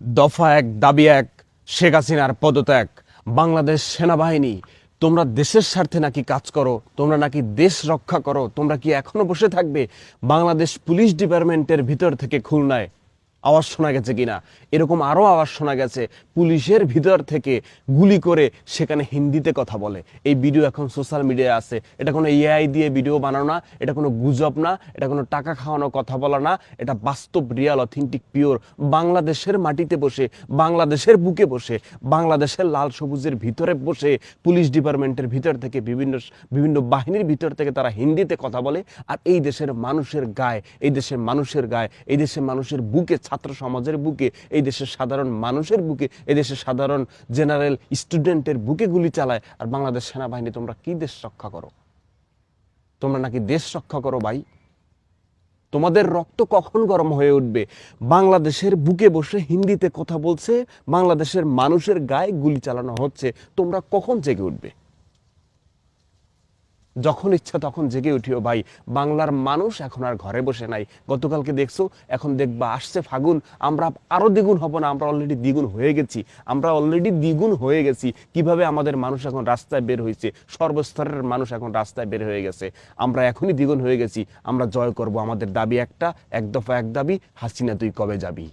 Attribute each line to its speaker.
Speaker 1: দফা এক দাবি এক, শেখ হাসিনার পদত্যাগ। বাংলাদেশ সেনাবাহিনী, তোমরা দেশের স্বার্থে নাকি কাজ করো, তোমরা নাকি দেশ রক্ষা করো, তোমরা কি এখনো বসে থাকবে? বাংলাদেশ পুলিশ ডিপার্টমেন্টের ভিতর থেকে খুলনায় আওয়াজ শোনা গেছে কিনা, এরকম আরও আওয়াজ শোনা গেছে পুলিশের ভিতর থেকে গুলি করে সেখানে হিন্দিতে কথা বলে। এই ভিডিও এখন সোশ্যাল মিডিয়ায় আছে। এটা কোনো এআই দিয়ে ভিডিও বানানো না, এটা কোনো গুজব না, এটা কোনো টাকা খাওয়ানো কথা বলা না, এটা বাস্তব, রিয়াল, অথেন্টিক, পিওর। বাংলাদেশের মাটিতে বসে, বাংলাদেশের বুকে বসে, বাংলাদেশের লাল সবুজের ভিতরে বসে পুলিশ ডিপার্টমেন্টের ভিতর থেকে বিভিন্ন বিভিন্ন বাহিনীর ভিতর থেকে তারা হিন্দিতে কথা বলে। আর এই দেশের মানুষের গায়ে, এই দেশের মানুষের গায়ে, এই দেশের মানুষের বুকে, ছাত্র সমাজের বুকে, এই দেশের সাধারণ মানুষের বুকে, এই দেশের সাধারণ জেনারেল স্টুডেন্টের বুকে গুলি চালায়। আর বাংলাদেশ সেনাবাহিনী, তোমরা কি দেশ রক্ষা করো? তোমরা নাকি দেশ রক্ষা করো ভাই? তোমাদের রক্ত কখন গরম হয়ে উঠবে? বাংলাদেশের বুকে বসে হিন্দিতে কথা বলছে, বাংলাদেশের মানুষের গায়ে গুলি চালানো হচ্ছে, তোমরা কখন জেগে উঠবে? যখন ইচ্ছা তখন জেগে উঠিও ভাই। বাংলার মানুষ এখন আর ঘরে বসে নাই। গতকালকে দেখছো, এখন দেখবা আসছে ফাগুন, আমরা আরো দ্বিগুণ হব না, আমরা অলরেডি দ্বিগুণ হয়ে গেছি। আমরা অলরেডি দ্বিগুণ হয়ে গেছি। কিভাবে আমাদের মানুষ এখন রাস্তায় বের হয়েছে, সর্বস্তরের মানুষ এখন রাস্তায় বের হয়ে গেছে। আমরা এখনই দ্বিগুণ হয়ে গেছি। আমরা জয় করব। আমাদের দাবি একটা, এক দফা এক দাবি, হাসিনা তুই কবে যাবি?